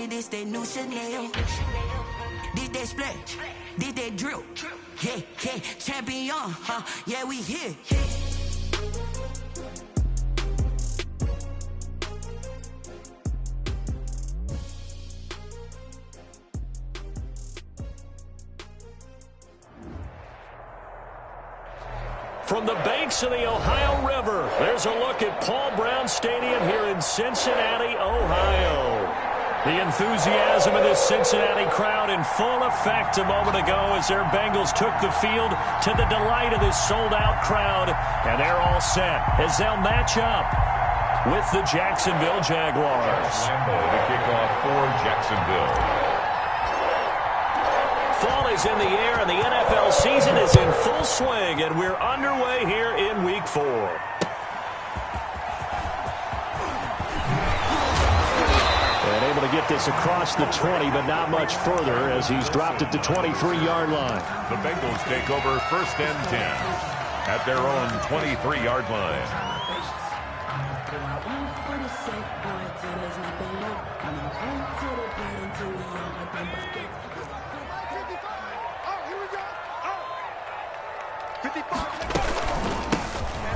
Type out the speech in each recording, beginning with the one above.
me this that new Chanel. Did that splat, did that drill. Yeah, yeah, champion, huh? Yeah, we here. From the banks of the Ohio River, there's a look at Paul Brown Stadium here in Cincinnati, Ohio. The enthusiasm of this Cincinnati crowd in full effect a moment ago as their Bengals took the field to the delight of this sold-out crowd. And they're all set as they'll match up with the Jacksonville Jaguars. Lambeau to kick off for Jacksonville. Fall is in the air, and the NFL season is in full swing, and we're underway here in Week 4. And able to get this across the 20, but not much further as he's dropped it to 23-yard line. The Bengals take over 1st and 10 at their own 23-yard line.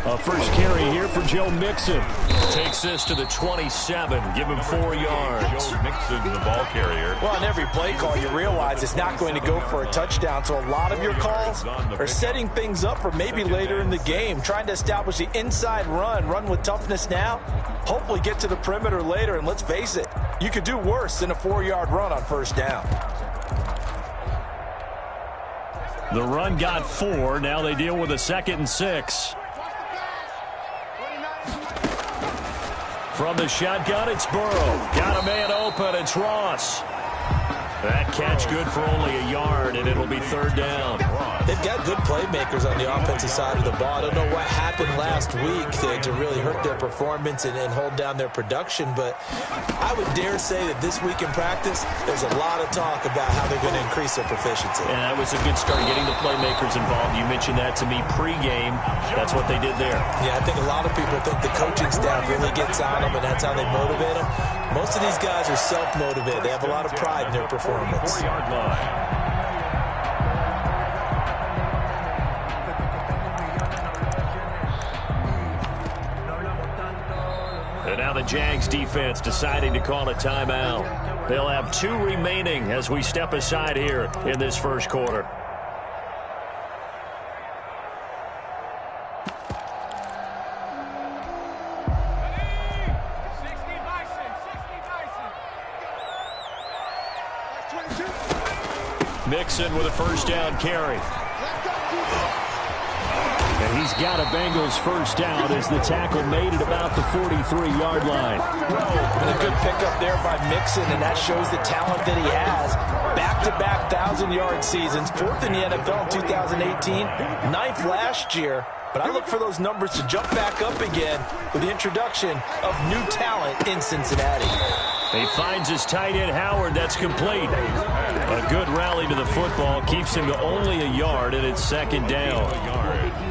A first carry here for Joe Mixon. Takes this to the 27. Give him 4 yards. Joe Mixon, the ball carrier. Well, on every play call, you realize it's not going to go for a touchdown. So a lot of your calls are setting things up for maybe later in the game. Trying to establish the inside run with toughness now. Hopefully get to the perimeter later. And let's face it, you could do worse than a 4-yard run on 1st down. The run got 4. Now they deal with a 2nd and 6. From the shotgun, it's Burrow. Got a man open. It's Ross. That catch good for only a yard, and it'll be 3rd down. They've got good playmakers on the offensive side of the ball. I don't know what happened last week to really hurt their performance and hold down their production, but I would dare say that this week in practice, there's a lot of talk about how they're going to increase their proficiency. And that was a good start, getting the playmakers involved. You mentioned that to me pregame. That's what they did there. Yeah, I think a lot of people think the coaching staff really gets on them, and that's how they motivate them. Most of these guys are self-motivated. They have a lot of pride in their performance. 4-yard line. And now the Jags defense deciding to call a timeout. They'll have 2 remaining as we step aside here in this first quarter. Mixon with a 1st down carry. And he's got a Bengals 1st down as the tackle made at about the 43-yard line. And a good pickup there by Mixon, and that shows the talent that he has. Back-to-back 1,000-yard seasons, 4th in the NFL in 2018, 9th last year. But I look for those numbers to jump back up again with the introduction of new talent in Cincinnati. He finds his tight end Howard. That's complete. A good rally to the football keeps him to only a yard, and it's 2nd down.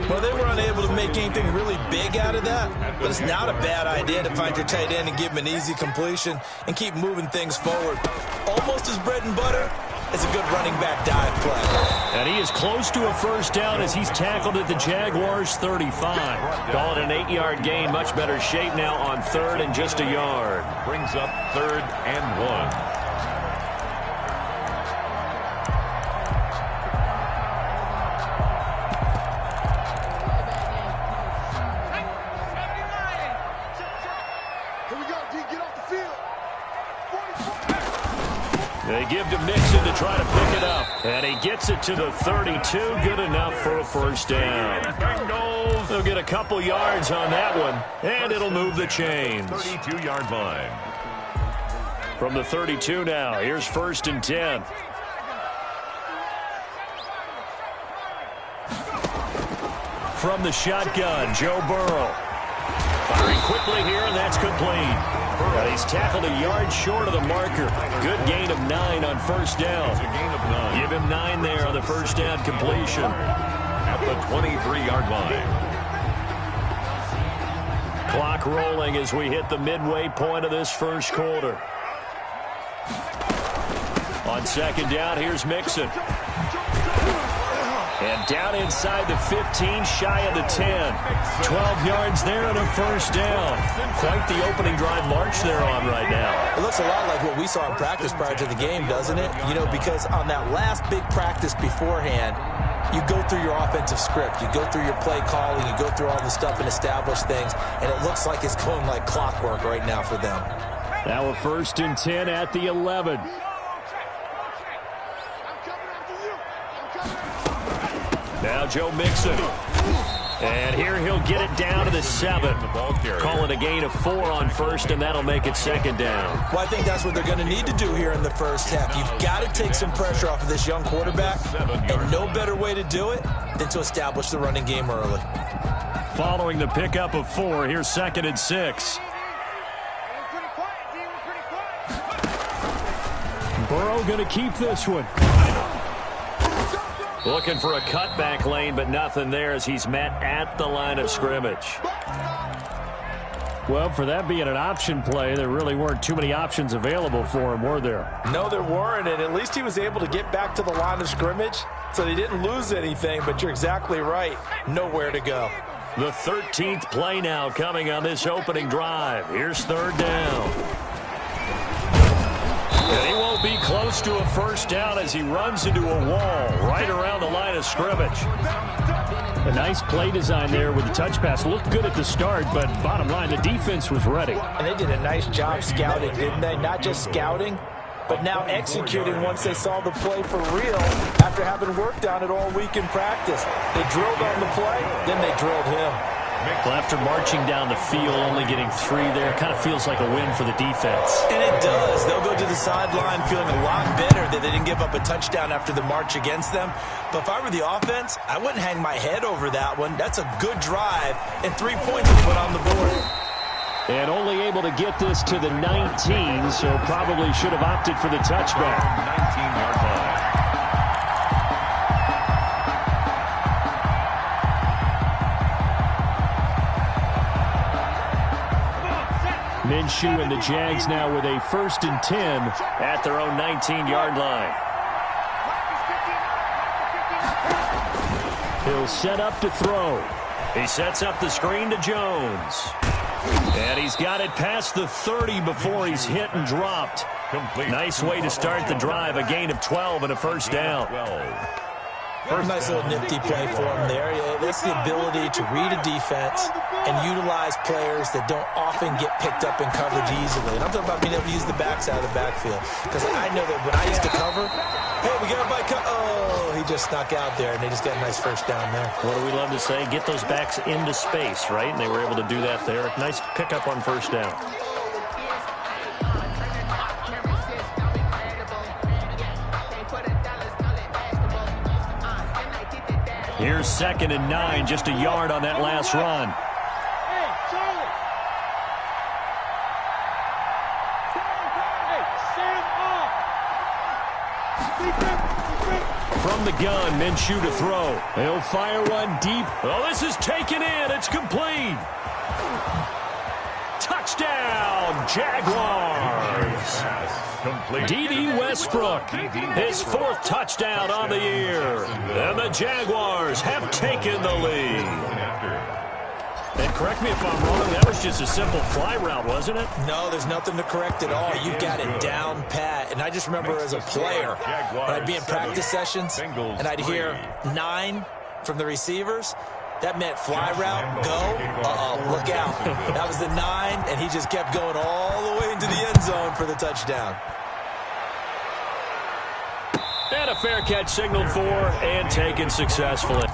Well, they were unable to make anything really big out of that, but it's not a bad idea to find your tight end and give him an easy completion and keep moving things forward. Almost as bread and butter as a good running back dive play. And he is close to a 1st down as he's tackled at the Jaguars 35. Call it an 8-yard gain. Much better shape now on 3rd and just a yard. Brings up 3rd and 1. They give to Mixon to try to pick it up. And he gets it to the 32. Good enough for a 1st down. They'll get a couple yards on that one. And it'll move the chains. 32-yard line. From the 32 now. Here's 1st and 10. From the shotgun, Joe Burrow. Firing quickly here, and that's complete. And he's tackled a yard short of the marker. Good gain of 9 on 1st down. It's a gain of 9. Give him 9 there on the 1st down completion. At the 23-yard line. Clock rolling as we hit the midway point of this first quarter. On second down, here's Mixon. And down inside the 15, shy of the 10. 12 yards there and a first down. Quite the opening drive march they're on right now. It looks a lot like what we saw in practice prior to the game, doesn't it? You know, because on that last big practice beforehand, you go through your offensive script. You go through your play calling. You go through all the stuff and establish things. And it looks like it's going like clockwork right now for them. Now a 1st and 10 at the 11. Now Joe Mixon. And here he'll get it down to the 7. Call it a gain of 4 on first, and that'll make it second down. Well, I think that's what they're going to need to do here in the first half. You've got to take some pressure off of this young quarterback, and no better way to do it than to establish the running game early. Following the pickup of 4, here's 2nd and 6. Burrow going to keep this one. Looking for a cutback lane, but nothing there as he's met at the line of scrimmage. Well, for that being an option play, there really weren't too many options available for him, were there? No, there weren't, and at least he was able to get back to the line of scrimmage, so they didn't lose anything, but you're exactly right. Nowhere to go. The 13th play now coming on this opening drive. Here's 3rd down. And he won't be close to a first down as he runs into a wall right around the line of scrimmage. A nice play design there with the touch pass. Looked good at the start, but bottom line, the defense was ready. And they did a nice job scouting, didn't they? Not just scouting, but now executing once they saw the play for real after having worked on it all week in practice. They drilled on the play, then they drilled him. Well, after marching down the field, only getting 3 there, kind of feels like a win for the defense. And it does. They'll go to the sideline feeling a lot better that they didn't give up a touchdown after the march against them. But if I were the offense, I wouldn't hang my head over that one. That's a good drive, and 3 points to put on the board. And only able to get this to the 19, so probably should have opted for the touchback. 19-yard line. Minshew and the Jags now with a 1st and 10 at their own 19-yard line. He'll set up to throw. He sets up the screen to Jones. And he's got it past the 30 before he's hit and dropped. Nice way to start the drive. A gain of 12 and a first down. Nice little nifty play for him there. That's the ability to read a defense and utilize players that don't often get picked up in coverage easily. And I'm talking about being able to use the backs out of the backfield. Because I know that when I used to cover, hey, we got a bike. Oh, he just snuck out there, and they just got a nice first down there. What do we love to say? Get those backs into space, right? And they were able to do that there. Nice pickup on first down. Here's 2nd and 9, just a yard on that last run. From the gun, Minshew to throw. He'll fire one deep. Oh, this is taken in. It's complete. Touchdown, Jaguars. D.D. Westbrook, his 4th touchdown on the year. And the Jaguars have taken the lead. And correct me if I'm wrong, that was just a simple fly route, wasn't it? No, there's nothing to correct at all. You've got it down pat. And I just remember as a player, when I'd be in practice sessions, and I'd hear 9 from the receivers, that meant fly route, go, look out. That was the 9, and he just kept going all the way into the end zone for the touchdown. And a fair catch signaled for and taken successfully.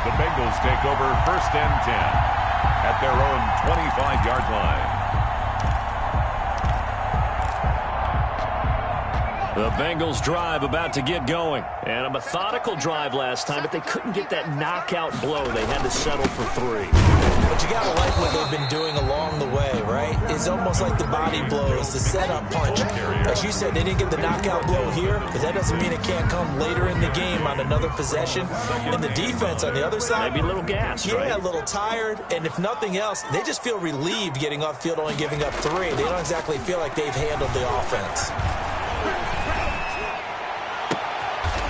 The Bengals take over 1st and 10 at their own 25-yard line. The Bengals drive about to get going. And a methodical drive last time, but they couldn't get that knockout blow. They had to settle for 3. But you got to like what they've been doing along the way, right? It's almost like the body blows, the setup punch. As you said, they didn't get the knockout blow here, but that doesn't mean it can't come later in the game on another possession. And the defense on the other side, maybe a little gassed, right? Yeah, a little tired. And if nothing else, they just feel relieved getting off field, only giving up 3. They don't exactly feel like they've handled the offense.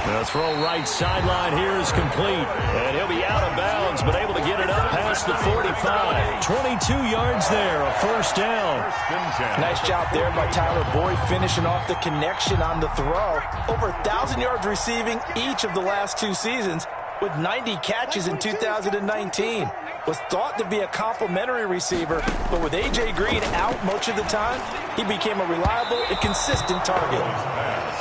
The throw right sideline here is complete. And he'll be out of bounds, but able to get it up past the 45. 22 yards there, a first down. Nice job there by Tyler Boyd, finishing off the connection on the throw. Over 1,000 yards receiving each of the last 2 seasons, with 90 catches in 2019. Was thought to be a complimentary receiver, but with A.J. Green out much of the time, he became a reliable and consistent target.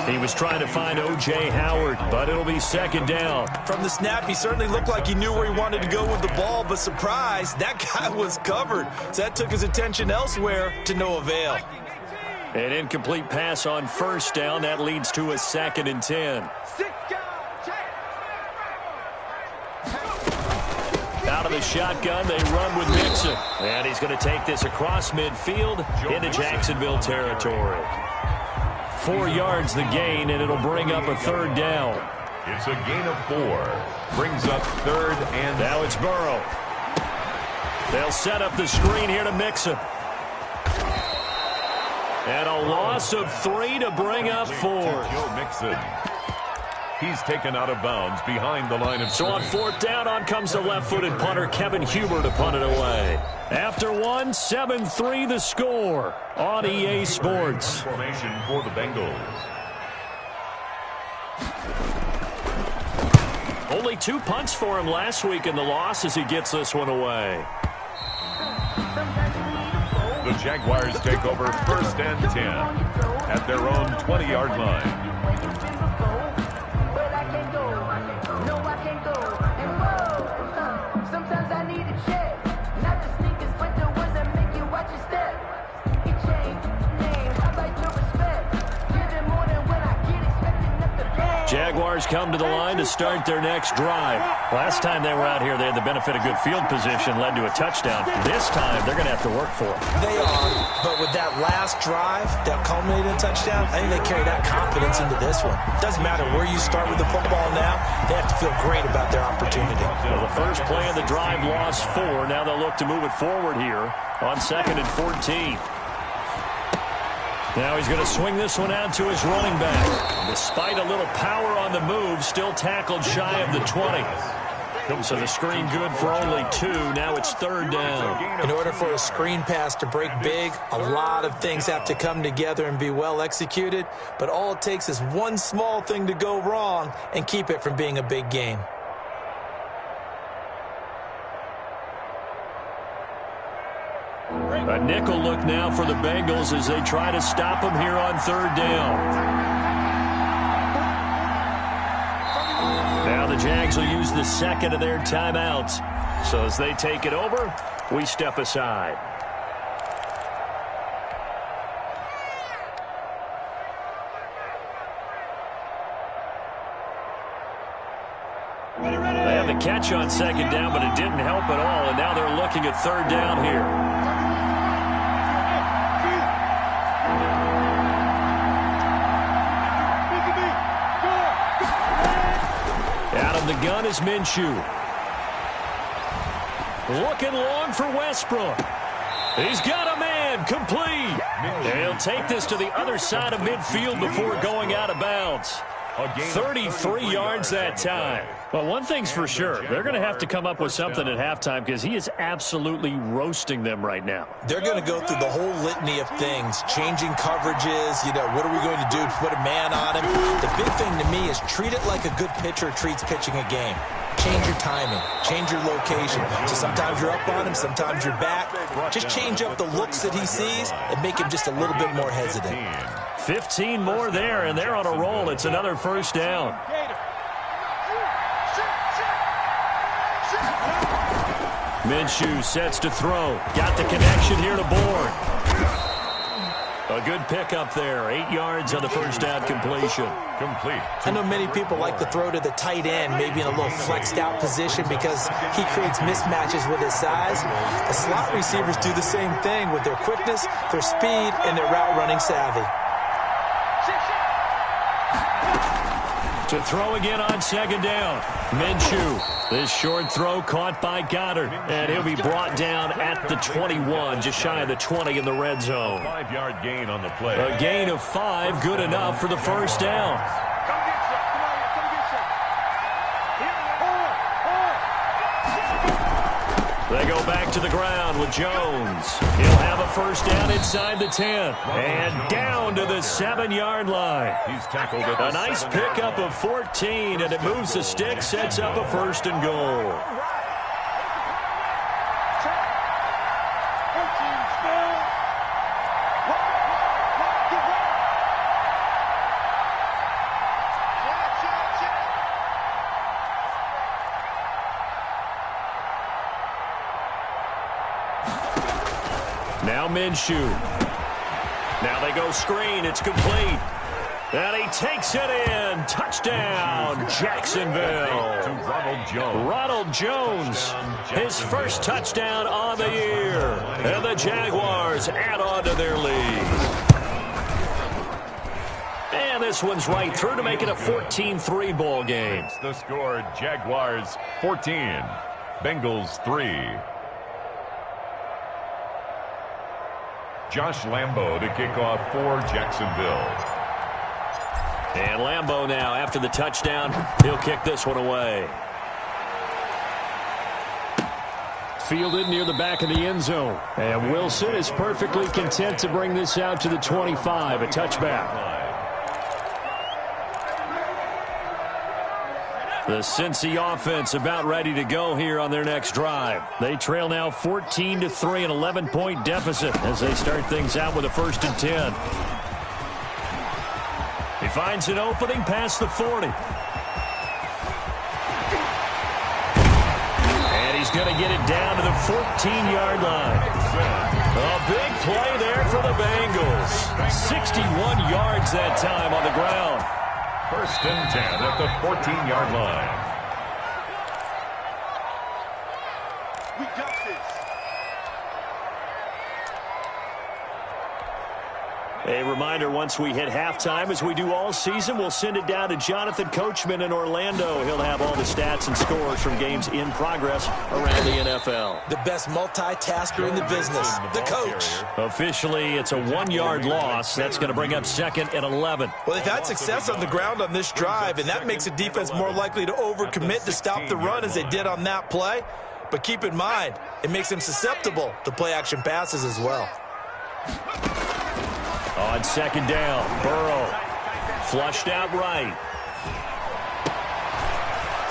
He was trying to find O.J. Howard, but it'll be second down. From the snap, he certainly looked like he knew where he wanted to go with the ball, but surprise, that guy was covered. So that took his attention elsewhere to no avail. An incomplete pass on first down. That leads to a 2nd and 10. Out of the shotgun, they run with Mixon. And he's going to take this across midfield into Jacksonville territory. 4 yards the gain, and it'll bring up a 3rd down. It's a gain of 4. Brings up 3rd and... Now it's Burrow. They'll set up the screen here to Mixon. And a loss of 3 to bring up 4. Joe Mixon. He's taken out of bounds behind the line of So on 4th down, on comes the left-footed punter, Kevin Huber, to punt it away. After 1, 7-3 the score on EA Sports. Formation for the Bengals. Only 2 punts for him last week in the loss as he gets this one away. The Jaguars take over 1st and 10 at their own 20-yard line. Jaguars come to the line to start their next drive. Last time they were out here, they had the benefit of good field position, led to a touchdown. This time, they're going to have to work for it. They are, but with that last drive that culminated in a touchdown, I think they carry that confidence into this one. Doesn't matter where you start with the football now, they have to feel great about their opportunity. Well, the first play of the drive lost 4. Now they'll look to move it forward here on 2nd and 14. Now he's going to swing this one out to his running back. Despite a little power on the move, still tackled shy of the 20. So the screen good for only 2. Now it's 3rd down. In order for a screen pass to break big, a lot of things have to come together and be well executed. But all it takes is one small thing to go wrong and keep it from being a big game. A nickel look now for the Bengals as they try to stop him here on 3rd down. Now the Jags will use the 2nd of their timeouts. So as they take it over, we step aside. They had the catch on 2nd down, but it didn't help at all, and now they're looking at 3rd down here. Out of the gun is Minshew. Looking long for Westbrook. He's got a man, complete. And he'll take this to the other side of midfield before going out of bounds. 33 yards that time. Well, one thing's for sure. They're going to have to come up with something at halftime because he is absolutely roasting them right now. They're going to go through the whole litany of things, changing coverages, what are we going to do to put a man on him? The big thing to me is treat it like a good pitcher treats pitching a game. Change your timing, change your location. So sometimes you're up on him, sometimes you're back. Just change up the looks that he sees and make him just a little bit more hesitant. 15 more there, and they're on a roll. It's another 1st down. Minshew sets to throw. Got the connection here to Bourne. A good pickup there. 8 yards on the first down completion. Complete. I know many people like to throw to the tight end, maybe in a little flexed out position because he creates mismatches with his size. The slot receivers do the same thing with their quickness, their speed, and their route running savvy. To throw again on second down. Minshew. This short throw caught by Goddard. And he'll be brought down at the 21, just shy of the 20 in the red zone. 5-yard gain on the play. A gain of 5, good enough for the first down. They go back to the ground with Jones. He'll have a first down inside the 10. And down to the 7-yard line. He's tackled at the A nice pickup of 14, and it moves the stick, sets up a first and goal. Now Minshew. Now they go screen. It's complete. And he takes it in. Touchdown, Jacksonville. To Ronald Jones. Ronald Jones, his first touchdown on the year. And the Jaguars add on to their lead. And this one's right through to make it a 14-3 ball game. The score, Jaguars 14, Bengals 3. Josh Lambo to kick off for Jacksonville. And Lambo now, after the touchdown, he'll kick this one away. Fielded near the back of the end zone. And Wilson is perfectly content to bring this out to the 25, a touchback. The Cincy offense about ready to go here on their next drive. They trail now 14-3, an 11-point deficit as they start things out with a 1st and 10. He finds an opening past the 40. And he's going to get it down to the 14-yard line. A big play there for the Bengals. 61 yards that time on the ground. 1st and 10 at the 14-yard line. We got this. A reminder, once we hit halftime, as we do all season, we'll send it down to Jonathan Coachman in Orlando. He'll have all the stats and scores from games in progress around the NFL. The best multitasker in the business, the coach. Officially, it's a 1-yard loss. That's going to bring up 2nd and 11. Well, they've had success on the ground on this drive, and that makes the defense more likely to overcommit to stop the run as they did on that play. But keep in mind, it makes them susceptible to play-action passes as well. On 2nd down, Burrow flushed out right.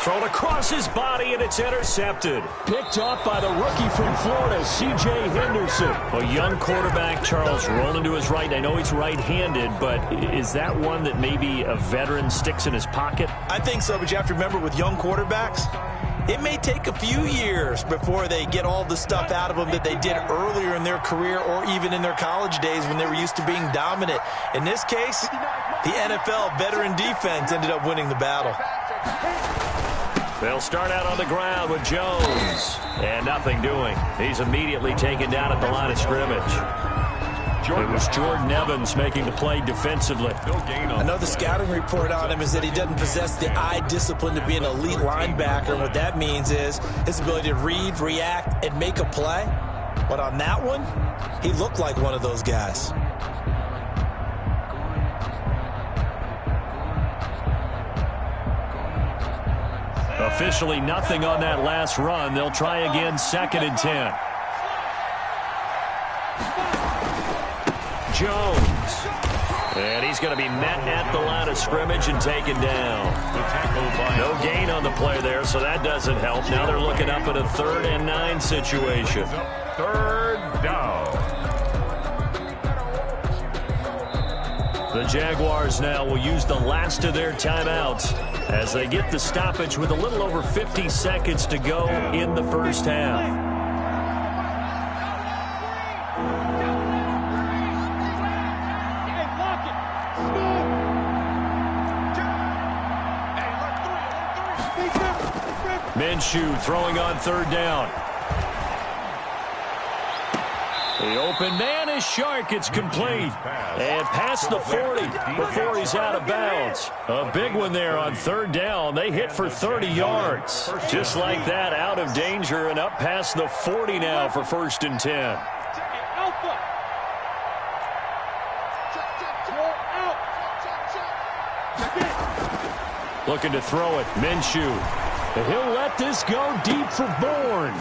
Thrown across his body, and it's intercepted. Picked up by the rookie from Florida, C.J. Henderson. A young quarterback, Charles, rolling to his right. I know he's right-handed, but is that one that maybe a veteran sticks in his pocket? I think so, but you have to remember with young quarterbacks, it may take a few years before they get all the stuff out of them that they did earlier in their career or even in their college days when they were used to being dominant. In this case, the NFL veteran defense ended up winning the battle. They'll start out on the ground with Jones. And nothing doing. He's immediately taken down at the line of scrimmage. It was Jordan Evans making the play defensively. Another scouting report on him is that he doesn't possess the eye discipline to be an elite linebacker. And what that means is his ability to read, react, and make a play. But on that one, he looked like one of those guys. Officially nothing on that last run. They'll try again, 2nd and 10. Jones. And he's going to be met at the line of scrimmage and taken down. No gain on the play there, so that doesn't help. Now they're looking up at a 3rd and 9 situation. 3rd down. The Jaguars now will use the last of their timeouts as they get the stoppage with a little over 50 seconds to go in the first half. Minshew throwing on third down. The open man is Shark. It's complete. And past the 40 before he's out of bounds. A big one there on third down. They hit for 30 yards. Just like that, out of danger and up past the 40 now for 1st and 10. Looking to throw it. Minshew. He'll let this go deep for Bourne.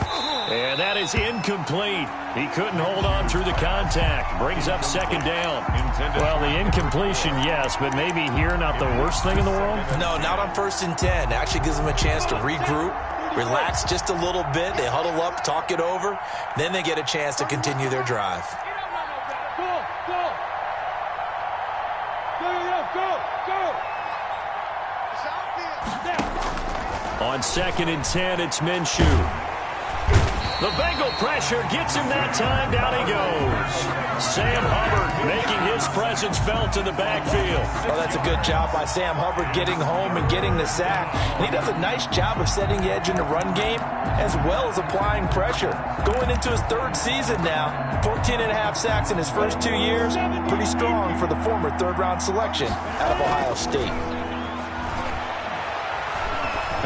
And that is incomplete. He couldn't hold on through the contact. Brings up 2nd down. Well, the incompletion, yes, but maybe here not the worst thing in the world? No, not on 1st and 10. Actually gives them a chance to regroup, relax just a little bit. They huddle up, talk it over. Then they get a chance to continue their drive. On 2nd and 10, it's Minshew. The Bengal pressure gets him that time. Down he goes. Sam Hubbard making his presence felt in the backfield. Well, that's a good job by Sam Hubbard getting home and getting the sack. And he does a nice job of setting the edge in the run game as well as applying pressure. Going into his 3rd season now, 14.5 sacks in his first 2 years. Pretty strong for the former 3rd-round selection out of Ohio State.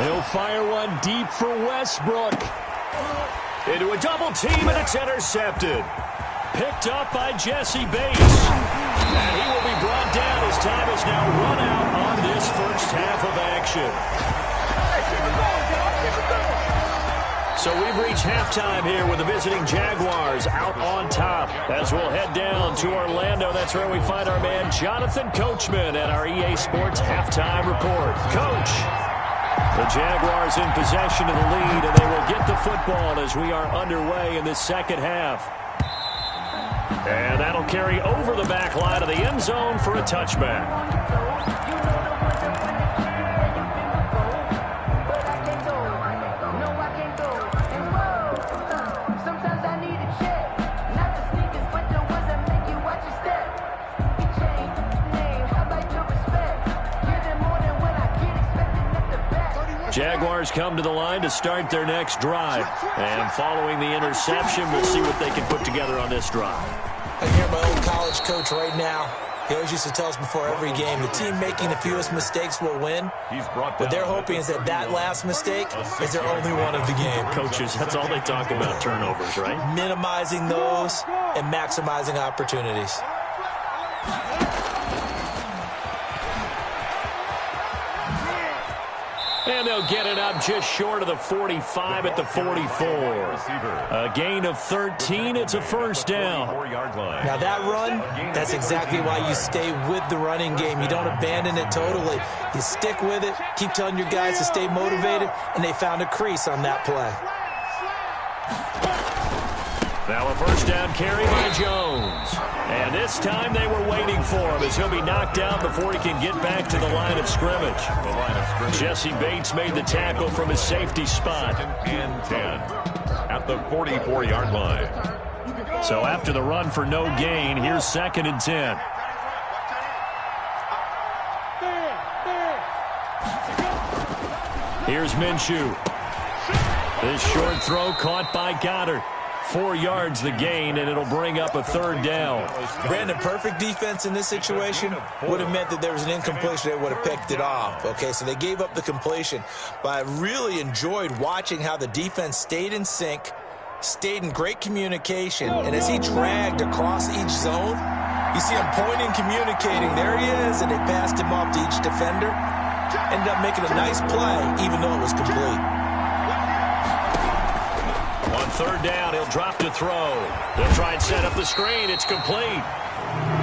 He'll fire one deep for Westbrook. Into a double team, and it's intercepted. Picked up by Jesse Bates. And he will be brought down as time is now run out on this first half of action. So we've reached halftime here with the visiting Jaguars out on top. As we'll head down to Orlando, that's where we find our man Jonathan Coachman at our EA Sports Halftime Report. Coach. The Jaguars in possession of the lead, and they will get the football as we are underway in this second half. And that'll carry over the back line of the end zone for a touchback. Jaguars come to the line to start their next drive. And following the interception, we'll see what they can put together on this drive. I hear my old college coach right now. He always used to tell us before every game, the team making the fewest mistakes will win. What they're hoping is that last mistake is their only one of the game. Coaches, that's all they talk about, turnovers, right? Minimizing those and maximizing opportunities. And they'll get it up just short of the 45 at the 44. A gain of 13. It's a first down. Now that run, that's exactly why you stay with the running game. You don't abandon it totally. You stick with it, keep telling your guys to stay motivated, and they found a crease on that play. Now a first down carry by Jones. And this time they were waiting for him as he'll be knocked down before he can get back to the line of scrimmage. Jesse Bates made the tackle from his safety spot. And 10 at the 44-yard line. So after the run for no gain, here's 2nd and 10. Here's Minshew. This short throw caught by Goddard. 4 yards the gain, and it'll bring up a third down. Brandon, perfect defense in this situation would have meant that there was an incompletion. They would have picked it off. Okay, so they gave up the completion. But I really enjoyed watching how the defense stayed in sync, stayed in great communication, and as he dragged across each zone, you see him pointing, communicating. There he is, and they passed him off to each defender. Ended up making a nice play, even though it was complete. On third down, he'll drop to throw. They'll try and set up the screen. It's complete.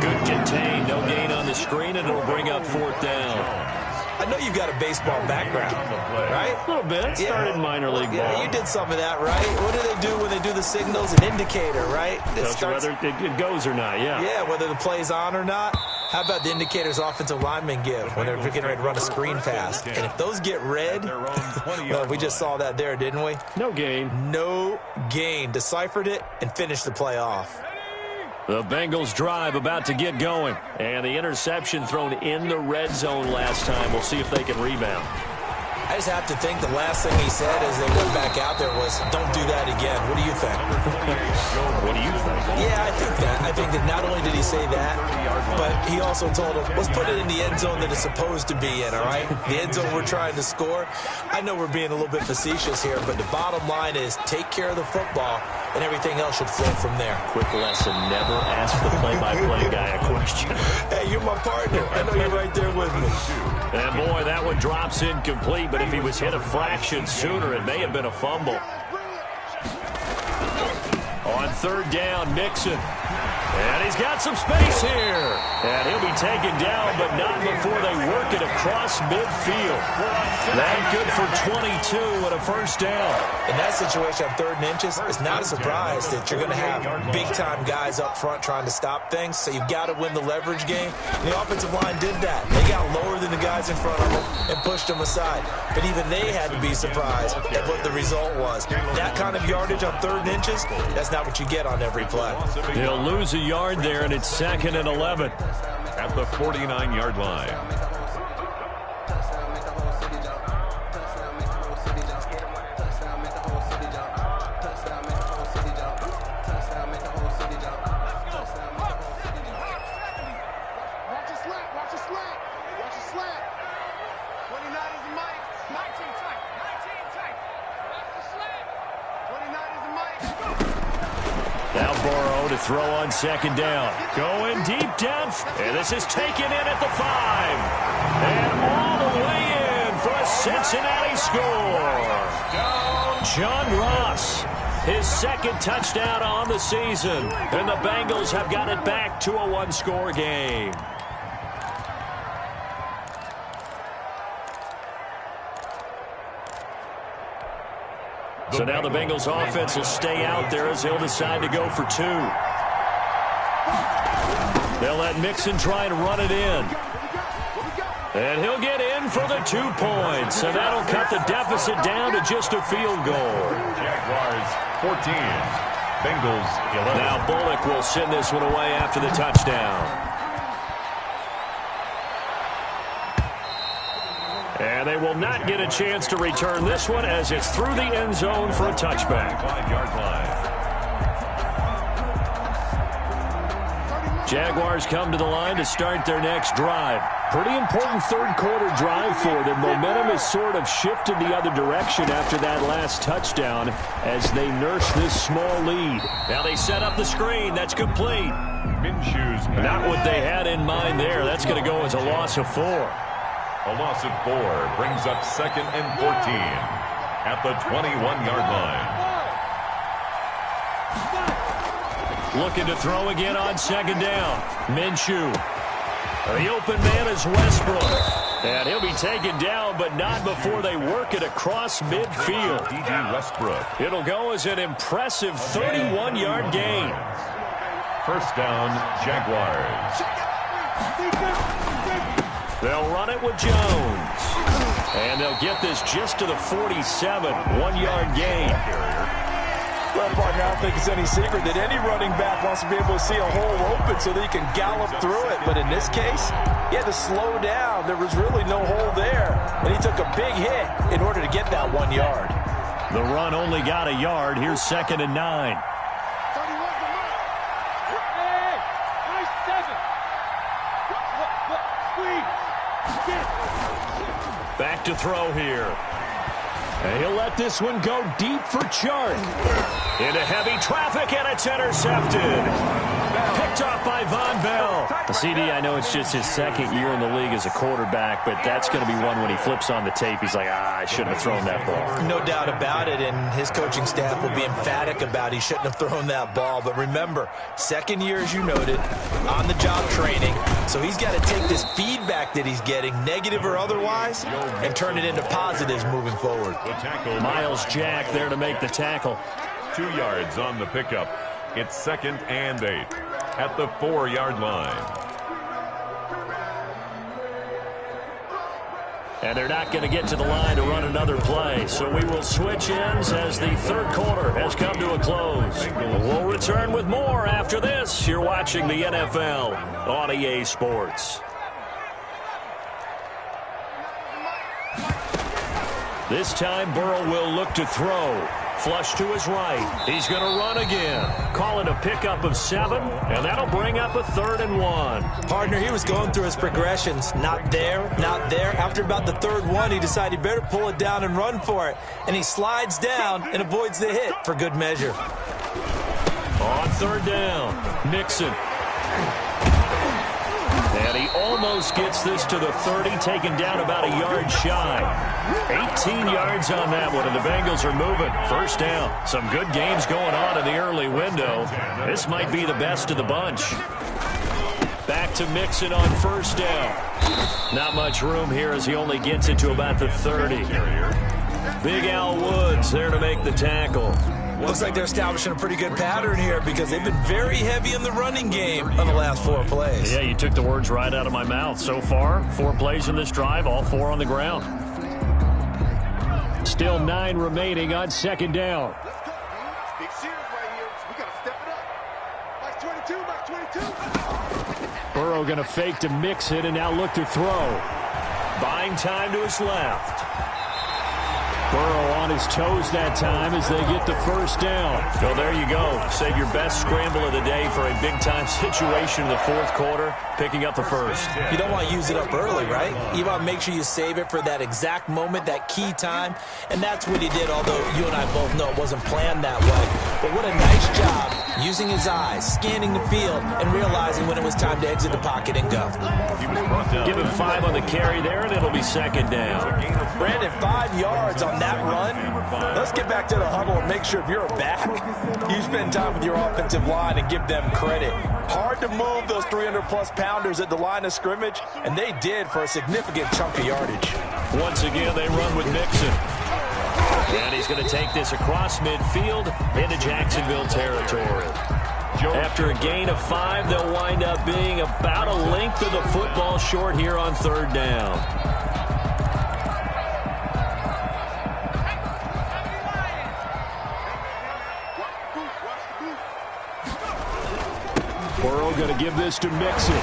Good contain. No gain on the screen, and it'll bring up 4th down. I know you've got a baseball background, right? A little bit. Started minor league ball. Yeah, you did some of that, right? What do they do when they do the signals? An indicator, right? Whether it goes or not, yeah. Yeah, whether the play's on or not. How about the indicators offensive linemen give when they're getting ready to run a screen pass? And if those get red, well, we just saw that there, didn't we? No gain. No gain. Deciphered it and finished the play off. The Bengals drive about to get going. And the interception thrown in the red zone last time. We'll see if they can rebound. I just have to think the last thing he said as they went back out there was, don't do that again. What do you think? What do you think? Yeah, I think that. I think that not only did he say that, but he also told him, let's put it in the end zone that it's supposed to be in, all right? The end zone we're trying to score. I know we're being a little bit facetious here, but the bottom line is take care of the football, and everything else should flow from there. Quick lesson, never ask the play-by-play guy a question. Hey, you're my partner. I know you're right there with me. And boy, that one drops incomplete, but if he was hit a fraction sooner, it may have been a fumble. On third down, Mixon. And he's got some space here. And he'll be taken down, but not before they work it across midfield. That good for 22 and a first down. In that situation on 3rd and inches, it's not a surprise that you're going to have big-time guys up front trying to stop things, so you've got to win the leverage game. And the offensive line did that. They got lower than the guys in front of them and pushed them aside. But even they had to be surprised at what the result was. That kind of yardage on 3rd and inches, that's not what you get on every play. He'll lose a yard there, and it's 2nd and 11. At the 49-yard line. Throw on 2nd down. Going deep down. And this is taken in at the 5. And all the way in for a Cincinnati score. John Ross, his 2nd touchdown on the season. And the Bengals have got it back to a one-score game. So now the Bengals offense will stay out there as he'll decide to go for 2. They'll let Mixon try and run it in. And he'll get in for the 2 points. And that'll cut the deficit down to just a field goal. Jaguars 14, Bengals 11. Now Bullock will send this one away after the touchdown. And they will not get a chance to return this one as it's through the end zone for a touchback. 5-yard line. Jaguars come to the line to start their next drive. Pretty important third-quarter drive for them. Momentum has sort of shifted the other direction after that last touchdown as they nurse this small lead. Now they set up the screen. That's complete. Minshew's Not what they had in mind there. That's going to go as a loss of 4. A loss of 4 brings up 2nd and 14 at the 21-yard line. Looking to throw again on 2nd down. Minshew. The open man is Westbrook. And he'll be taken down, but not before they work it across midfield. D.J. Westbrook. It'll go as an impressive 31-yard gain. First down, Jaguars. They'll run it with Jones. And they'll get this just to the 47. 1-yard gain. Well, partner, I don't think it's any secret that any running back wants to be able to see a hole open so that he can gallop through it. But in this case, he had to slow down. There was really no hole there. And he took a big hit in order to get that 1 yard. The run only got a yard. Here's 2nd and 9. Back to throw here. And he'll let this one go deep for Chark. Into heavy traffic, and it's intercepted. Picked off by Von Bell. CD, I know it's just his 2nd year in the league as a quarterback, but that's going to be one when he flips on the tape. He's like, I shouldn't have thrown that ball. No doubt about it, and his coaching staff will be emphatic about he shouldn't have thrown that ball. But remember, 2nd year, as you noted, on-the-job training. So he's got to take this feedback that he's getting, negative or otherwise, and turn it into positives moving forward. Miles Jack there to make the tackle. 2 yards on the pickup. It's 2nd and 8 at the 4-yard line. And they're not going to get to the line to run another play. So we will switch ends as the 3rd quarter has come to a close. We'll return with more after this. You're watching the NFL on EA Sports. This time Burrow will look to throw. Flush to his right. He's going to run again. Call it a pickup of 7, and that'll bring up a 3rd and 1. Partner, he was going through his progressions. Not there, not there. After about the 3rd one, he decided he better pull it down and run for it. And he slides down and avoids the hit for good measure. On 3rd down, Mixon. And he almost gets this to the 30, taken down about a yard shy. 18 yards on that one, and the Bengals are moving. 1st down. Some good games going on in the early window. This might be the best of the bunch. Back to Mixon on 1st down. Not much room here as he only gets it to about the 30. Big Al Woods there to make the tackle. Looks like they're establishing a pretty good pattern here because they've been very heavy in the running game on the last 4 plays. Yeah, you took the words right out of my mouth. So far, 4 plays in this drive, all 4 on the ground. Still 9 remaining on 2nd down. Let's go. Big series right here. We got to step it up. Max 22. Burrow going to fake to Mixon and now look to throw. Buying time to his left. Burrow on his toes that time as they get the 1st down. So there you go. Save your best scramble of the day for a big-time situation in the 4th quarter, picking up the 1st. You don't want to use it up early, right? You want to make sure you save it for that exact moment, that key time. And that's what he did, although you and I both know it wasn't planned that way. But what a nice job using his eyes, scanning the field, and realizing when it was time to exit the pocket and go. Give him 5 on the carry there, and it'll be 2nd down. Brandon, 5 yards on that run. Let's get back to the huddle and make sure if you're a back, you spend time with your offensive line and give them credit. Hard to move those 300-plus pounders at the line of scrimmage, and they did for a significant chunk of yardage. Once again, they run with Mixon. And he's going to take this across midfield into Jacksonville territory. After a gain of 5, they'll wind up being about a length of the football short here on 3rd down. Burrow going to give this to Mixon.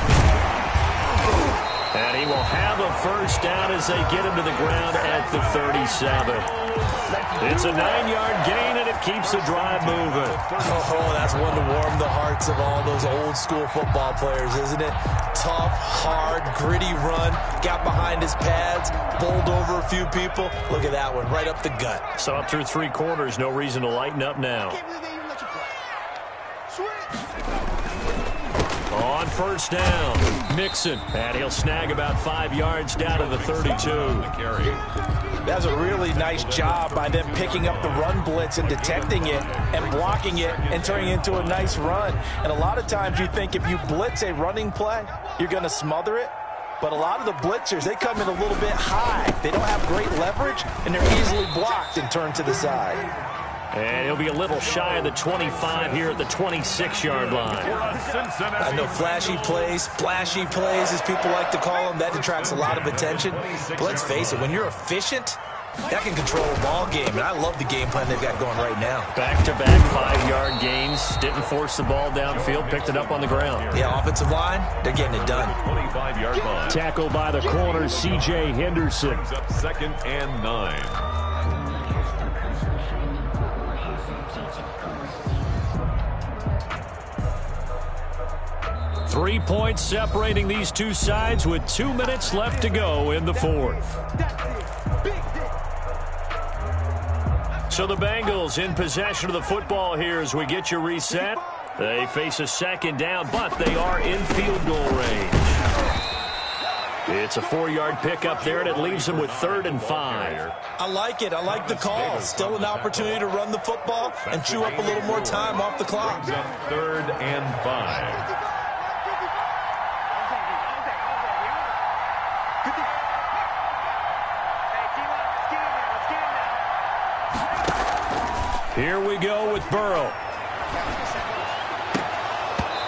And he will have a 1st down as they get him to the ground at the 37. It's a 9-yard gain, and it keeps the drive moving. Oh, that's one to warm the hearts of all those old-school football players, isn't it? Tough, hard, gritty run. Got behind his pads, bowled over a few people. Look at that one, right up the gut. So up through 3 quarters, no reason to lighten up now. On 1st down, Mixon, and he'll snag about 5 yards down to the 32. That's a really nice job by them picking up the run blitz and detecting it and blocking it and turning it into a nice run. And a lot of times you think if you blitz a running play, you're going to smother it. But a lot of the blitzers, they come in a little bit high. They don't have great leverage, and they're easily blocked and turned to the side. And he'll be a little shy of the 25 here at the 26-yard line. I know flashy plays, splashy plays, as people like to call them, that attracts a lot of attention. But let's face it, when you're efficient, that can control a ball game. And I love the game plan they've got going right now. Back-to-back 5-yard gains. Didn't force the ball downfield. Picked it up on the ground. Yeah, offensive line, they're getting it done. 25-yard line. Tackle by the corner, C.J. Henderson. Up 2nd and 9. 3 points separating these two sides with 2 minutes left to go in the 4th. So the Bengals in possession of the football here as we get you reset. They face a 2nd down, but they are in field goal range. It's a 4-yard pickup there, and it leaves them with 3rd and 5. I like it. I like the call. Still an opportunity to run the football and chew up a little more time off the clock. 3rd and 5. Here we go with Burrow.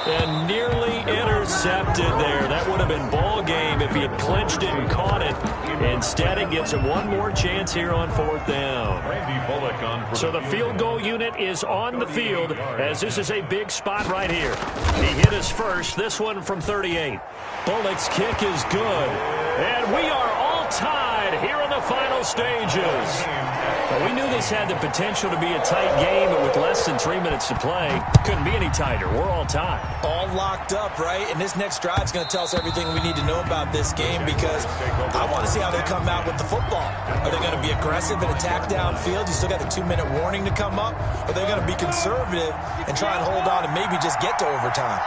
And nearly intercepted there. That would have been ball game if he had clinched it and caught it. Instead, it gets him one more chance here on 4th down. So the field goal unit is on the field as this is a big spot right here. He hit his first, this one from 38. Bullock's kick is good. And we are all tied here in the final stages. Well, we knew this had the potential to be a tight game, but with less than 3 minutes to play, couldn't be any tighter. We're all tied. All locked up, right? And this next drive is going to tell us everything we need to know about this game, because I want to see how they come out with the football. Are they going to be aggressive and attack downfield? You still got the 2-minute warning to come up? Or are they going to be conservative and try and hold on and maybe just get to overtime?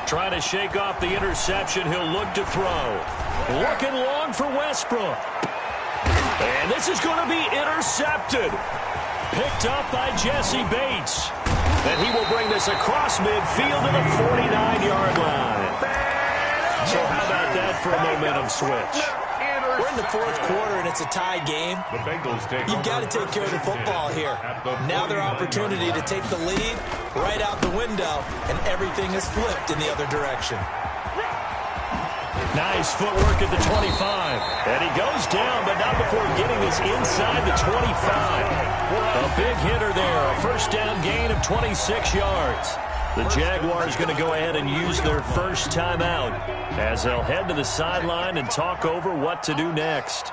Trying to shake off the interception. He'll look to throw. Looking long for Westbrook. And this is going to be intercepted. Picked up by Jesse Bates. And he will bring this across midfield to the 49-yard line. So how about that for a momentum switch? We're in the fourth quarter, and it's a tie game. You've got to take care of the football here. Now their opportunity to take the lead right out the window, and everything is flipped in the other direction. Nice footwork at the 25. And he goes down, but not before getting this inside the 25. A big hitter there. A first down gain of 26 yards. The Jaguars going to go ahead and use their first timeout as they'll head to the sideline and talk over what to do next.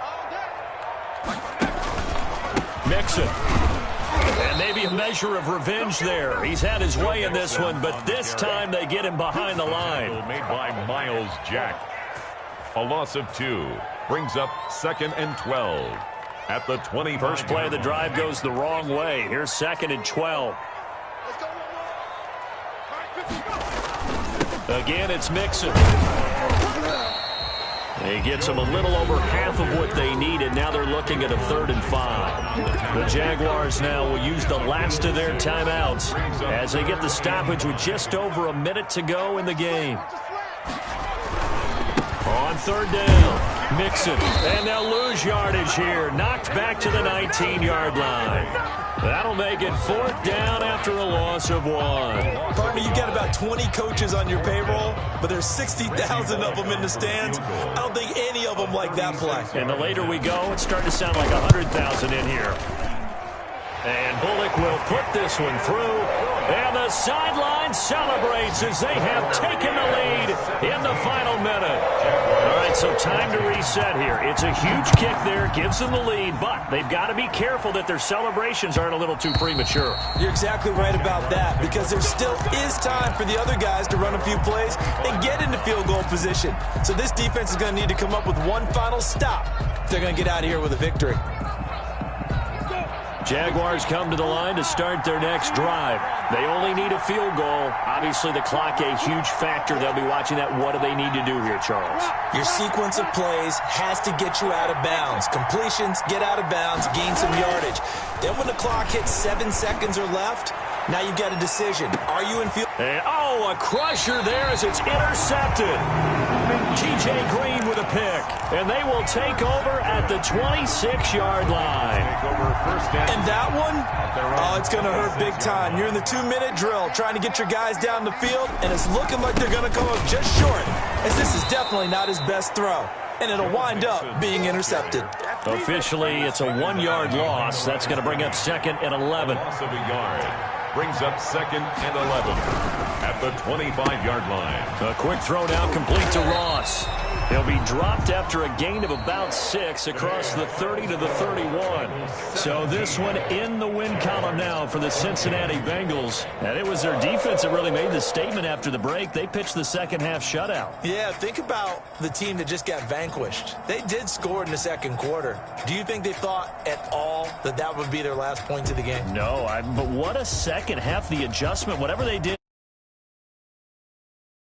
Mixon. And maybe a measure of revenge there. He's had his way in this one, but this time they get him behind the line. Made by Miles Jack. A loss of 2 brings up 2nd and 12 at the 20. First play of the drive goes the wrong way. Here's 2nd and 12. Again, it's Mixon. He gets them a little over half of what they needed. Now they're looking at a 3rd and 5. The Jaguars now will use the last of their timeouts as they get the stoppage with just over a minute to go in the game. On 3rd down, Mixon. And they'll lose yardage here. Knocked back to the 19-yard line. That'll make it 4th down after a loss of 1. Partner, you've got about 20 coaches on your payroll, but there's 60,000 of them in the stands. I don't think any of them like that play. And the later we go, it's starting to sound like 100,000 in here. And Bullock will put this one through. And the sideline celebrates as they have taken the lead in the final minute. All right, so time to reset here. It's a huge kick there, gives them the lead, but they've got to be careful that their celebrations aren't a little too premature. You're exactly right about that, because there still is time for the other guys to run a few plays and get into field goal position. So this defense is going to need to come up with one final stop if they're going to get out of here with a victory. Jaguars come to the line to start their next drive. They only need a field goal. Obviously, the clock a huge factor. They'll be watching that. What do they need to do here, Charles? Your sequence of plays has to get you out of bounds. Completions, get out of bounds, gain some yardage. Then when the clock hits 7 seconds or left, now you've got a decision. Are you in field? And, a crusher there as it's intercepted. T.J. Green with a pick. And they will take over at the 26-yard line. And that one, it's going to hurt big time. You're in the 2-minute drill trying to get your guys down the field, and it's looking like they're going to come up just short, as this is definitely not his best throw. And it'll wind up being intercepted. Officially, it's a 1-yard loss. That's going to bring up 2nd and 11. Loss of a yard brings up 2nd and 11 at the 25-yard line. A quick throw now complete to Ross. He'll be dropped after a gain of about 6 across the 30 to the 31. So this one in the win column now for the Cincinnati Bengals. And it was their defense that really made the statement after the break. They pitched the second half shutout. Yeah, think about the team that just got vanquished. They did score in the second quarter. Do you think they thought at all that that would be their last point of the game? No, but what a second half, the adjustment, whatever they did.